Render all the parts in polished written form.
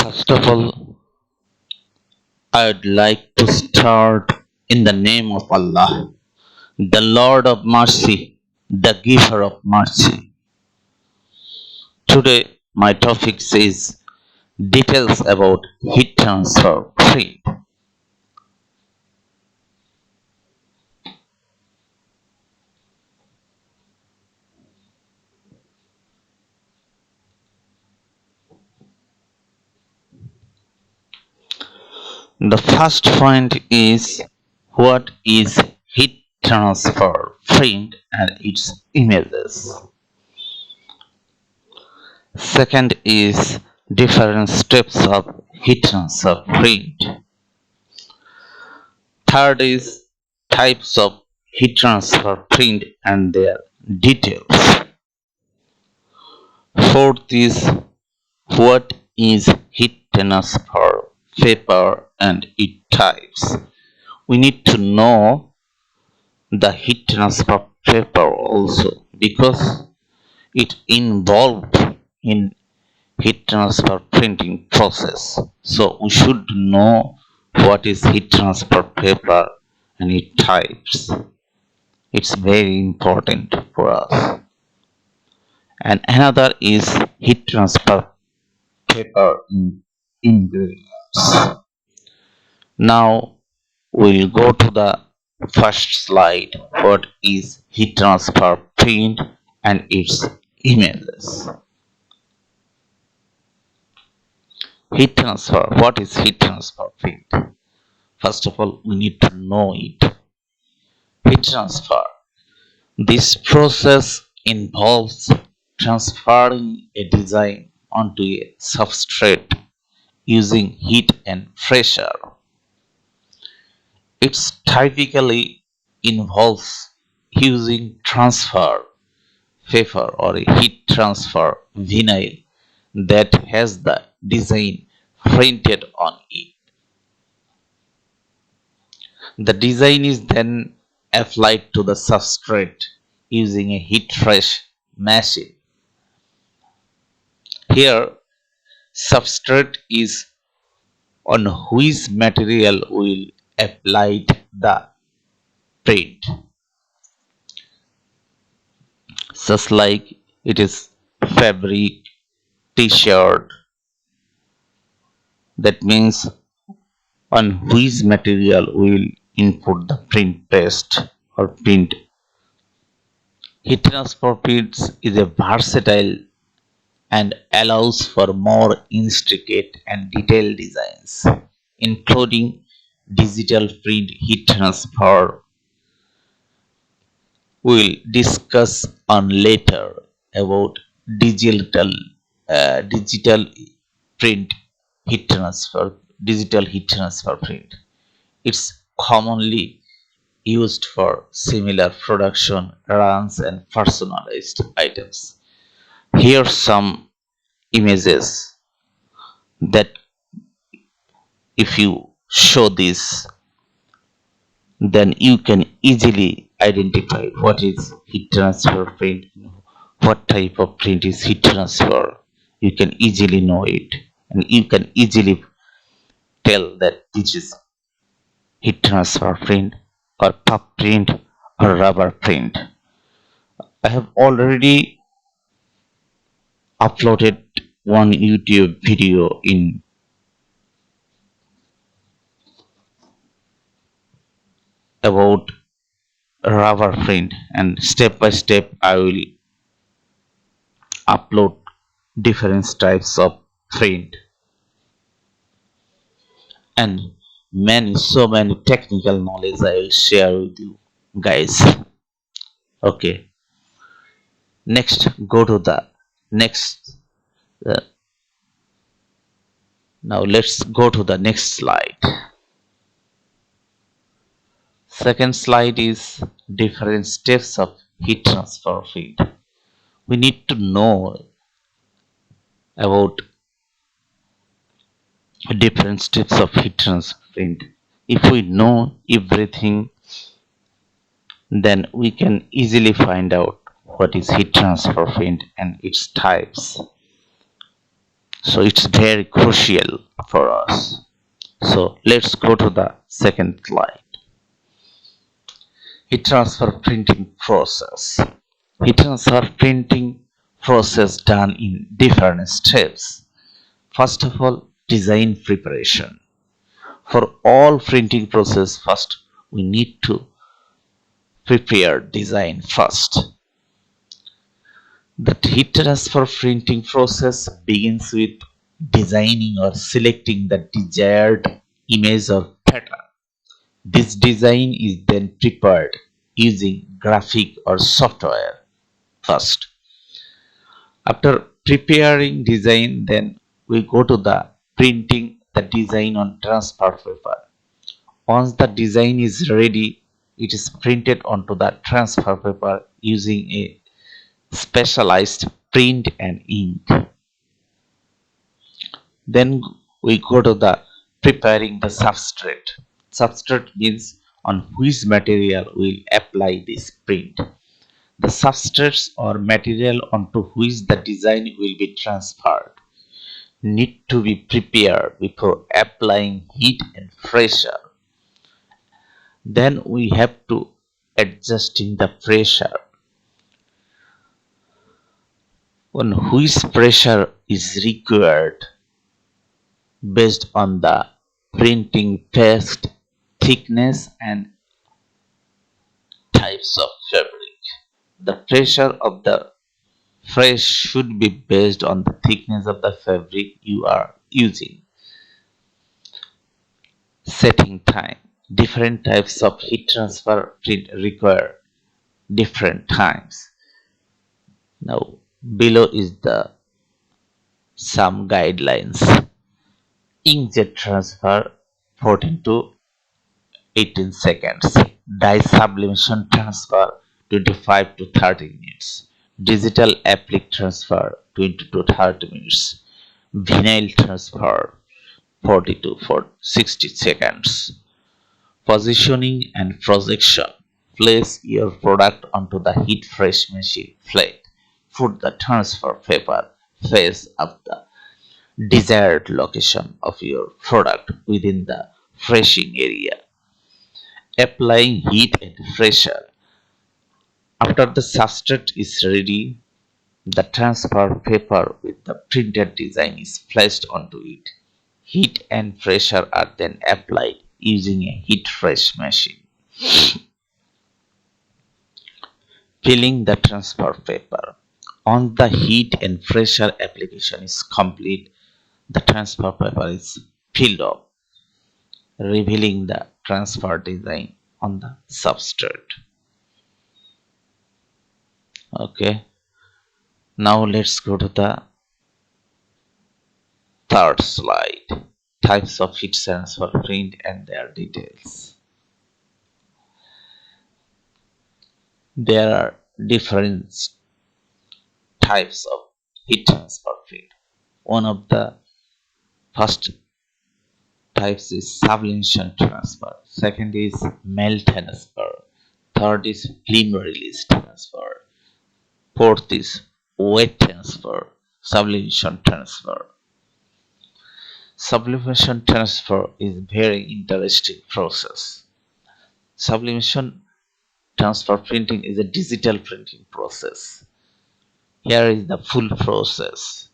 First of all, I would like to start in the name of Allah, the Lord of mercy, the giver of mercy. Today, my topic says details about heat transfer print. The first point is what is heat transfer print and its images. Second is different steps of heat transfer print. Third is types of heat transfer print and their details. Fourth is what is heat transfer paper and its types. We need to know the heat transfer paper also because it involved in heat transfer printing process. So we should know what is heat transfer paper and its types. It's very important for us. And another is heat transfer paper ingredients. Now we'll go to the first slide. What is heat transfer print and its images? Heat transfer. What is heat transfer print? First of all, we need to know it. Heat transfer. This process involves transferring a design onto a substrate using heat and pressure. It typically involves using transfer paper or a heat transfer vinyl that has the design printed on it. The design is then applied to the substrate using a heat fresh machine. Here, substrate is on which material will apply the print. Just like it is fabric, t-shirt, that means on which material will input the print paste or print. Heat transfer prints is a versatile and allows for more intricate and detailed designs, including digital print heat transfer. We'll discuss on later about digital print heat transfer, digital heat transfer print. It's commonly used for similar production runs and personalized items. Here are some images that if you show this, then you can easily identify what is heat transfer print, what type of print is heat transfer. You can easily know it, and you can easily tell that this is heat transfer print or puff print or rubber print. I have already uploaded one YouTube video in about rubber print, and step by step I will upload different types of print and so many technical knowledge I will share with you guys. Okay, next go to the next uh, now let's go to the next slide. Second slide is different steps of heat transfer print. We need to know about different steps of heat transfer print. If we know everything, then we can easily find out what is heat transfer print and its types. So it's very crucial for us. So let's go to the second slide. Heat transfer printing process. Heat transfer printing process done in different steps. First of all, design preparation. For all printing process, first we need to prepare design first. The heat transfer printing process begins with designing or selecting the desired image or pattern. This design is then prepared using graphic or software first. After preparing design, then we go to the printing the design on transfer paper. Once the design is ready, it is printed onto the transfer paper using a specialized print and ink. Then we go to the preparing the substrate. Substrate means on which material we'll apply this print. The substrates or material onto which the design will be transferred need to be prepared before applying heat and pressure. Then we have to adjusting the pressure. On which pressure is required based on the printing paste thickness and types of fabric. The pressure of the press should be based on the thickness of the fabric you are using. Setting time. Different types of heat transfer print require different times. Now, below is the some guidelines. Inkjet transfer 14 to 18 seconds. Dye sublimation transfer 25 to 30 minutes. Digital applique transfer 20 to 30 minutes. Vinyl transfer 40 to 60 seconds. Positioning and projection. Place your product onto the heat fresh machine plate. Put the transfer paper face up the desired location of your product within the freshing area. Applying heat and pressure. After the substrate is ready, the transfer paper with the printed design is placed onto it. Heat and pressure are then applied using a heat fresh machine. Filling the transfer paper. Once the heat and pressure application is complete, the transfer paper is filled up, revealing the transfer design on the substrate. Okay, now let's go to the third slide. Types of heat transfer print and their details. There are different types of heat transfer print. One of the first types is sublimation transfer. Second is melt transfer. Third is film release transfer. Fourth is wet transfer, sublimation transfer. Sublimation transfer is very interesting process. Sublimation transfer printing is a digital printing process. Here is the full process.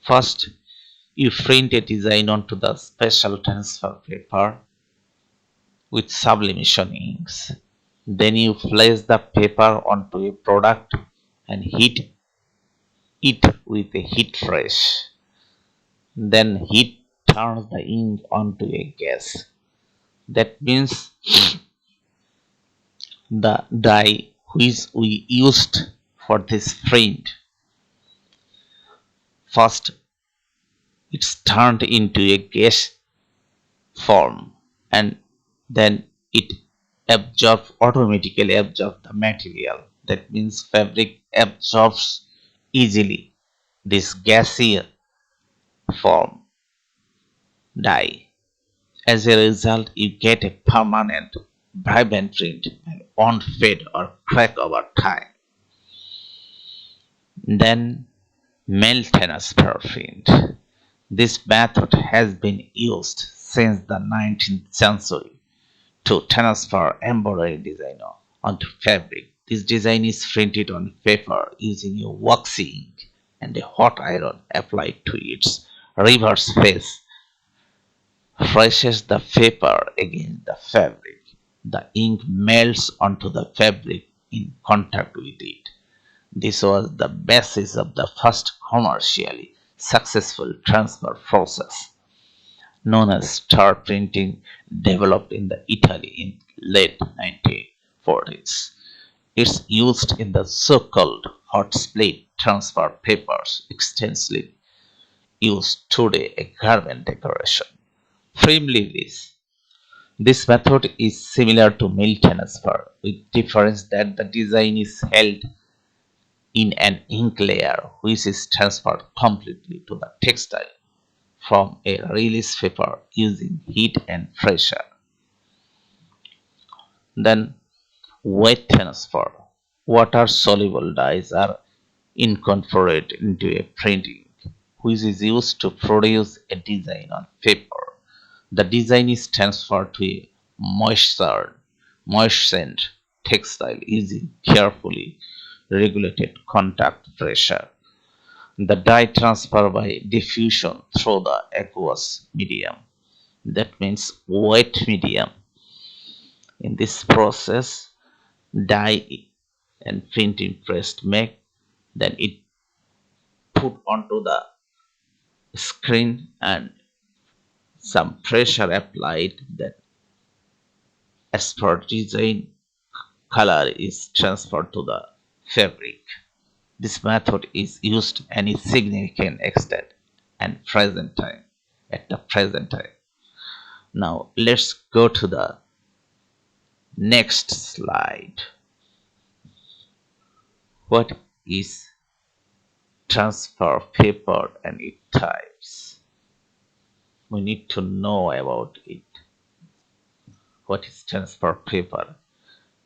First, you print a design onto the special transfer paper with sublimation inks. Then you place the paper onto a product and heat it with a heat fresh. Then heat turns the ink onto a gas. That means the dye which we used for this print, first it's turned into a gas form and then it automatically absorbs the material. That means fabric absorbs easily this gaseous form dye. As a result, you get a permanent, vibrant print and won't fade or crack over time. Then melt transfer print. This method has been used since the 19th century to transfer embroidery design onto fabric. This design is printed on paper using a waxy ink and a hot iron applied to its reverse face presses the paper against the fabric. The ink melts onto the fabric in contact with it. This was the basis of the first commercially successful transfer process, known as star printing, developed in the Italy in late 1940s. It's used in the so-called hot split transfer papers extensively used today a garment decoration. Frame leaves. This method is similar to mill transfer, with difference that the design is held in an ink layer which is transferred completely to the textile from a release paper using heat and pressure. Then wet transfer. Water soluble dyes are incorporated into a printing which is used to produce a design on paper. The design is transferred to a moistened textile using carefully regulated contact pressure. The dye transfer by diffusion through the aqueous medium. That means wet medium. In this process, dye and printing pressed make, then it put onto the screen and some pressure applied, then as per design color is transferred to the fabric. This method is used any significant extent and present time at the present time. Now let's go to the next slide. What is transfer paper and its types? We need to know about it. What is transfer paper?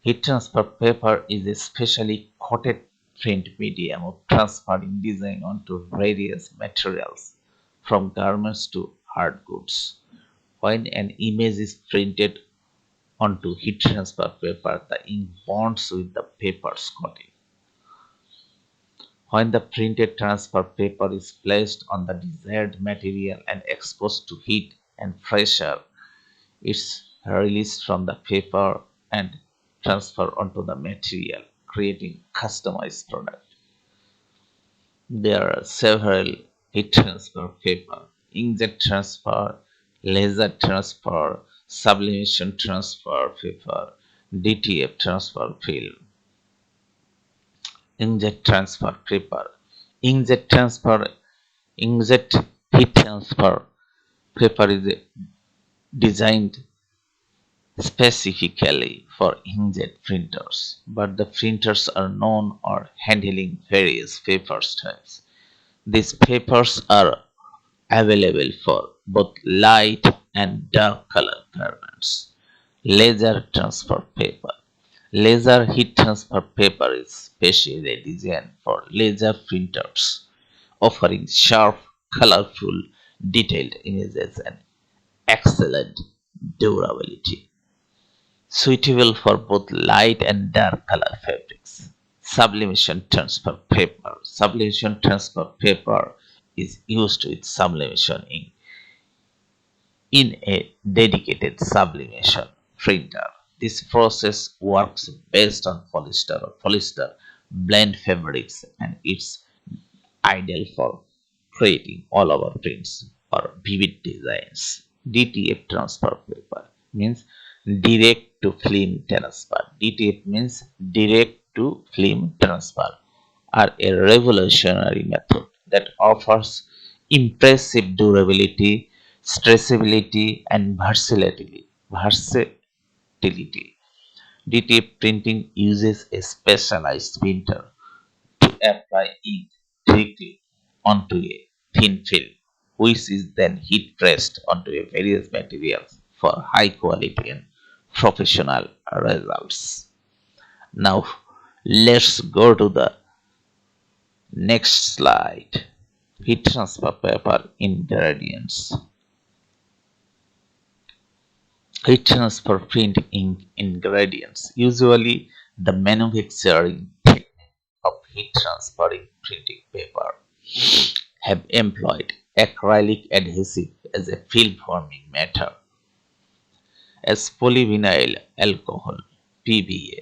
Heat transfer paper is a specially coated print medium of transferring design onto various materials, from garments to hard goods. When an image is printed onto heat transfer paper, the ink bonds with the paper's coating. When the printed transfer paper is placed on the desired material and exposed to heat and pressure, it's released from the paper and transferred onto the material, creating customized product. There are several heat transfer paper: inkjet transfer, laser transfer, sublimation transfer paper, DTF transfer film. Inkjet transfer paper. Inkjet transfer Inkjet heat transfer paper is designed specifically for inkjet printers, but the printers are known or handling various paper types. These papers are available for both light and dark color garments. Laser transfer paper. Laser heat transfer paper is specially designed for laser printers, offering sharp, colorful, detailed images and excellent durability, suitable for both light and dark color fabrics. Sublimation transfer paper. Sublimation transfer paper is used with sublimation ink in a dedicated sublimation printer. This process works based on polyester or polyester blend fabrics, and it's ideal for creating all over prints or vivid designs. DTF transfer paper means direct to film transfer. DTF means direct to film transfer, are a revolutionary method that offers impressive durability, stretchability, and versatility. DTF printing uses a specialized printer to apply ink directly onto a thin film, which is then heat pressed onto a various materials for high quality and professional results. Now let's go to the next slide. Heat transfer paper ingredients. Heat transfer print ink ingredients. Usually, the manufacturing technique of heat transferring printing paper have employed acrylic adhesive as a film forming matter, as polyvinyl alcohol (PVA),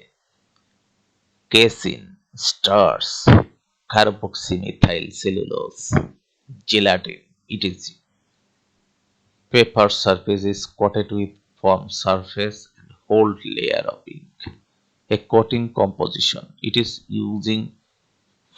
casein, stars, carboxymethyl cellulose, gelatin, etc. Paper surface is coated with foam surface and hold layer of ink. A coating composition. It is using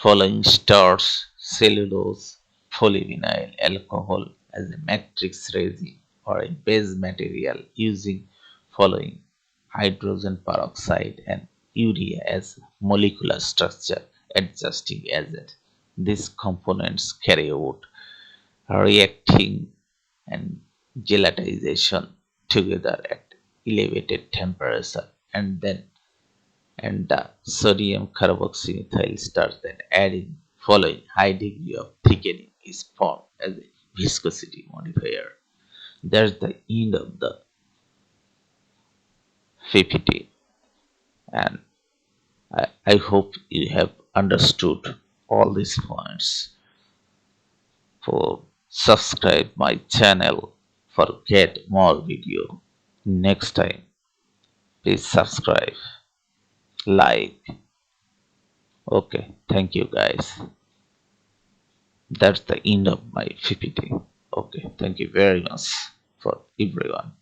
following stars, cellulose, polyvinyl alcohol as a matrix resin or a base material using following hydrogen peroxide and urea as molecular structure adjusting agent. These components carry out reacting and gelatinization together at elevated temperature and the sodium carboxymethyl starch then adding following high degree of thickening is formed as a viscosity modifier. That's the end of the PPT, and I hope you have understood all these points. For subscribe my channel for get more video. Next time, please subscribe, like. Okay, thank you guys. That's the end of my PPT. Okay, thank you very much for everyone.